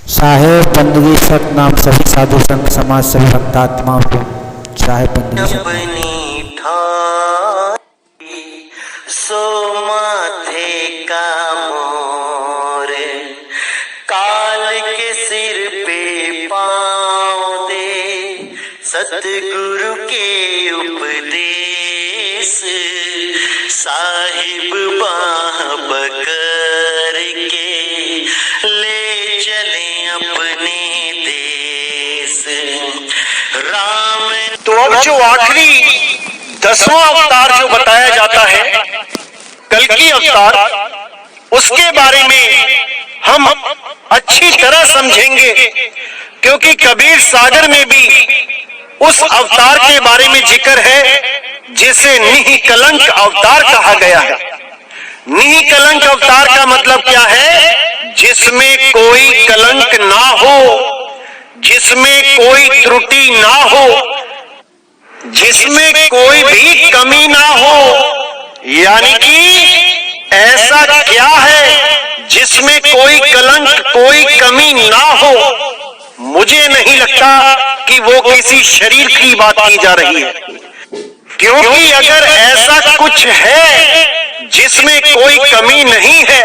साहेब बंदगी सतनाम सभी साधु संत समाज सभी भक्तात्माओं को साहेब बंदगी अपनी ठाई सो माथे का मोर काल के सिर पे पाँव दे सतगुरु के उपदेश साहिब बाह पकड़ के ले चले अपने देश राम। तो अब जो आखिरी 10वां अवतार जो बताया जाता है कल्कि अवतार, उसके बारे में हम अच्छी तरह समझेंगे, क्योंकि कबीर सागर में भी उस अवतार के बारे में जिक्र है जिसे निःकलंक अवतार कहा गया है। निःकलंक अवतार का मतलब क्या है? जिसमें कोई कलंक ना हो, जिसमें कोई त्रुटि ना हो, जिसमें कोई भी कमी ना हो। यानी कि ऐसा क्या है जिसमें कोई कलंक कोई कमी ना हो? मुझे नहीं लगता कि वो किसी शरीर की बात की जा रही है, क्योंकि अगर ऐसा कुछ है जिसमें कोई कमी नहीं है,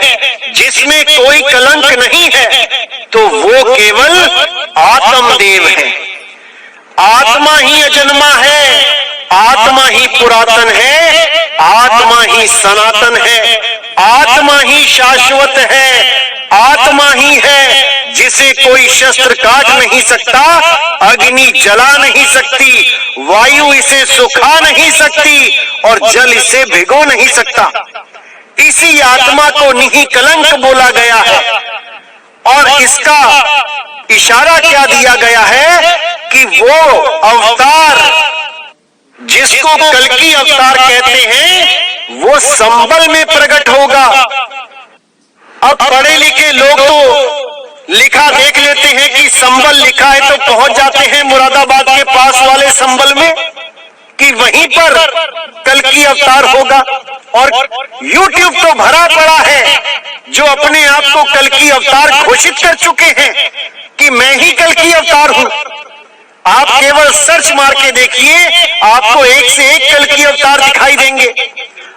जिसमें कोई कलंक नहीं है, तो वो केवल आत्मदेव है। आत्मा ही अजन्मा है, आत्मा ही पुरातन है, आत्मा ही सनातन है, आत्मा ही शाश्वत है, आत्मा ही है जिसे कोई शस्त्र काट नहीं सकता, अग्नि जला नहीं सकती, वायु इसे सुखा नहीं सकती और जल इसे भिगो नहीं सकता। इसी आत्मा को निःकलंक बोला गया है। और इसका इशारा क्या दिया गया है कि वो अवतार जिसको कल्कि अवतार कहते हैं वो संबल में प्रकट होगा। अब पढ़े लिखे लोग तो लिखा देख लेते हैं कि संबल लिखा है तो पहुंच जाते हैं मुरादाबाद के पास वाले संबल में कि वहीं पर कल्कि अवतार होगा। और YouTube तो भरा पड़ा है जो अपने आप को कल्कि अवतार घोषित कर चुके हैं कि मैं ही कल्कि अवतार हूं। आप केवल सर्च मार के देखिए, आपको एक से एक कल्कि अवतार दिखाई देंगे।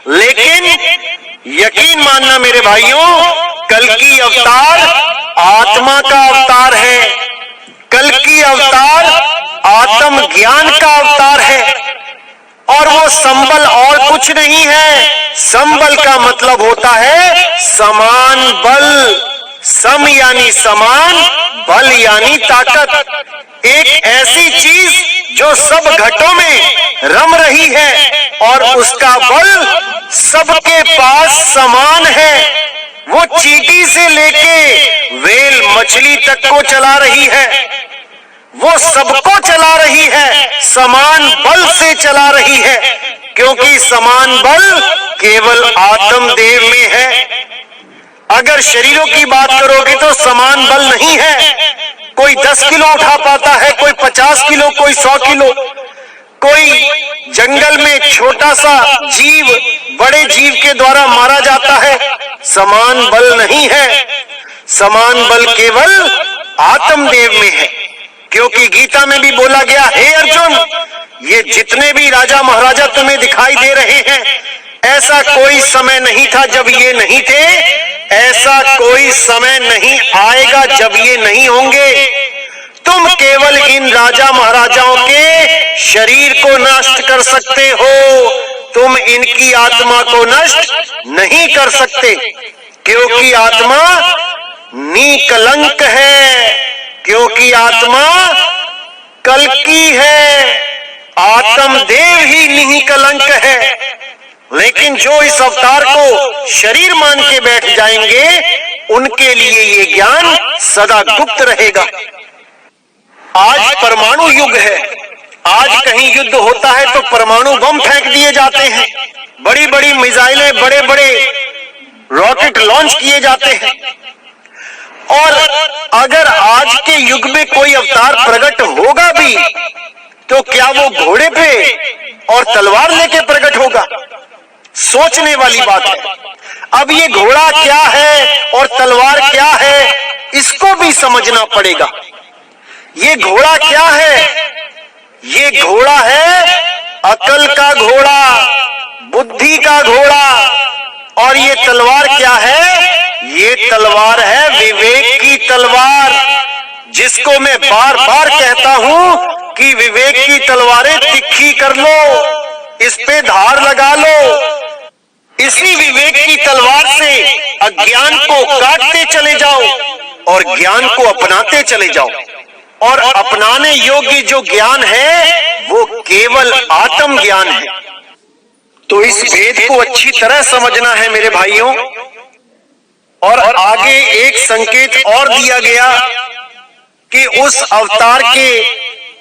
लेकिन यकीन मानना मेरे भाइयों, कल्कि अवतार आत्मा का अवतार है, कल्कि अवतार आत्म ज्ञान का अवतार है। और वो संबल और कुछ नहीं है। संबल का मतलब होता है समान बल। सम यानी समान, बल यानी ताकत। एक ऐसी चीज जो सब घटों में रम रही है और उसका बल सबके पास समान है। वो चींटी से लेके व्हेल मछली तक को चला रही है, वो सबको चला रही है, समान बल से चला रही है, क्योंकि समान बल केवल आत्मदेव में है। अगर शरीरों की बात करोगे तो समान बल नहीं है। कोई 10 किलो उठा पाता है, कोई 50 किलो, कोई 100 किलो। कोई जंगल में छोटा सा जीव बड़े जीव के द्वारा मारा जाता है, समान बल नहीं है। समान बल केवल आत्मदेव में है, क्योंकि गीता में भी बोला गया, हे अर्जुन, ये जितने भी राजा महाराजा तुम्हें दिखाई दे रहे हैं, ऐसा कोई समय नहीं था जब ये नहीं थे, ऐसा कोई समय नहीं आएगा जब ये नहीं होंगे। तुम केवल इन राजा महाराजाओं के शरीर को नष्ट कर सकते हो, तुम इनकी आत्मा को नष्ट नहीं कर सकते, क्योंकि आत्मा निकलंक है, क्योंकि आत्मा कल्कि है, आत्मदेव ही निकलंक है। लेकिन जो इस अवतार को शरीर मान के बैठ जाएंगे, उनके लिए ये ज्ञान सदा गुप्त रहेगा। आज परमाणु युग है। आज कहीं युद्ध होता है तो परमाणु बम फेंक दिए जाते हैं, बड़ी बड़ी मिसाइलें, बड़े बड़े रॉकेट लॉन्च किए जाते हैं। और अगर आज के युग में कोई अवतार प्रकट होगा भी, तो क्या वो घोड़े पे और तलवार लेके प्रकट होगा? सोचने वाली बात है। अब ये घोड़ा क्या है और तलवार क्या है, इसको भी समझना पड़ेगा। ये घोड़ा क्या है? ये घोड़ा है अकल का घोड़ा, बुद्धि का घोड़ा। और ये तलवार क्या है? ये तलवार है विवेक की तलवार, जिसको मैं बार बार कहता हूं कि विवेक की तलवारें तिखी कर लो, इस पे धार लगा लो। इसी विवेक की तलवार से अज्ञान को काटते चले जाओ और ज्ञान को अपनाते चले जाओ। और अपनाने योग्य जो ज्ञान है वो केवल आत्म ज्ञान है। तो इस भेद को अच्छी तरह समझना है मेरे भाइयों। और आगे एक संकेत और दिया गया कि उस अवतार के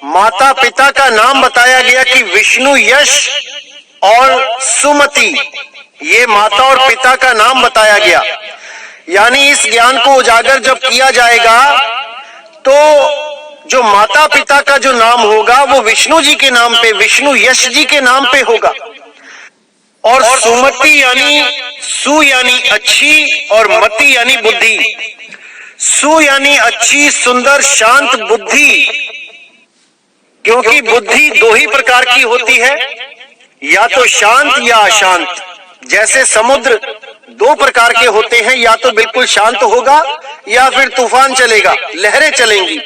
माता पिता का नाम बताया गया कि विष्णु, यश और सुमति, ये माता और पिता का नाम बताया गया। यानी इस ज्ञान को उजागर जब किया जाएगा तो जो माता पिता का जो नाम होगा वो विष्णु जी के नाम पे, विष्णु यश जी के नाम पे होगा। और सुमति यानी सु यानी अच्छी और मति यानी बुद्धि। सु यानी अच्छी, सुंदर, शांत बुद्धि। क्योंकि बुद्धि दो ही प्रकार की होती है, या तो शांत या अशांत। जैसे समुद्र दो प्रकार के होते हैं, या तो बिल्कुल शांत होगा या फिर तूफान चलेगा, लहरें चलेंगी।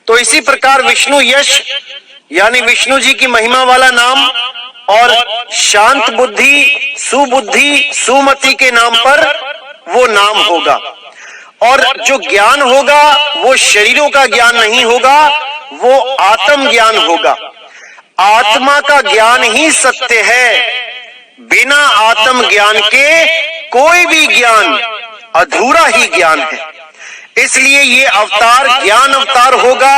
तो इसी प्रकार विष्णु यश यानी विष्णु जी की महिमा वाला नाम और शांत बुद्धि, सुबुद्धि, सुमति के नाम पर वो नाम होगा। और जो ज्ञान होगा वो शरीरों का ज्ञान नहीं होगा, वो आत्म ज्ञान होगा। आत्मा का ज्ञान ही सत्य है। बिना आत्म ज्ञान के कोई भी ज्ञान अधूरा ही ज्ञान है। इसलिए ये अवतार ज्ञान अवतार होगा,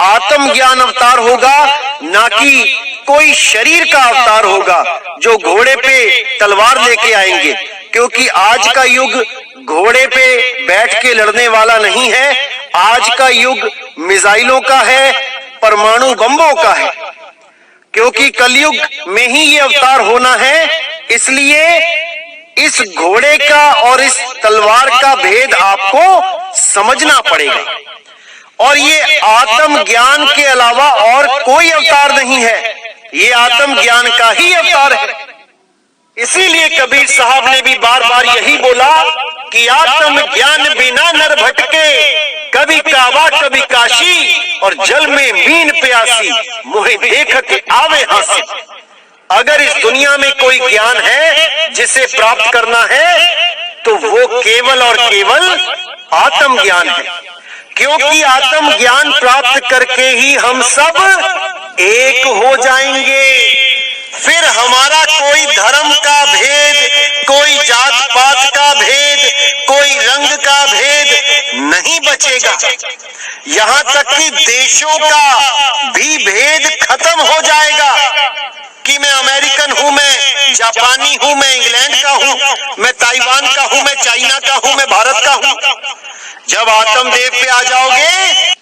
आत्म ज्ञान अवतार होगा, ना कि कोई शरीर का अवतार होगा जो घोड़े पे तलवार लेके आएंगे। क्योंकि आज का युग घोड़े पे बैठ के लड़ने वाला नहीं है। आज का युग मिसाइलों का है, परमाणु बम्बों का है। क्योंकि कलयुग में ही ये अवतार होना है। इसलिए इस घोड़े का और इस तलवार का भेद आपको समझना पड़ेगा। और ये आत्म ज्ञान के अलावा और कोई अवतार नहीं है, ये आत्म ज्ञान का ही अवतार है। इसीलिए कबीर साहब ने भी बार बार यही बोला कि आत्म ज्ञान बिना नर भटके, कभी काबा कभी काशी और जल में मीन प्यासी, मुझे देख के आवे हासी। अगर इस दुनिया में कोई ज्ञान है जिसे प्राप्त करना है तो वो केवल और केवल आत्म ज्ञान है। क्योंकि आत्म ज्ञान प्राप्त करके ही हम सब एक हो जाएंगे। फिर हमारा कोई धर्म का भेद, कोई जात पात का भेद, कोई रंग का भेद नहीं बचेगा। यहाँ तक कि देशों का भी भेद खत्म हो जाएगा कि मैं अमेरिकन हूं, मैं जापानी हूं, मैं इंग्लैंड का हूं, मैं ताइवान का हूं, मैं चाइना का हूं, मैं भारत का हूं। जब आत्मदेव पे आ जाओगे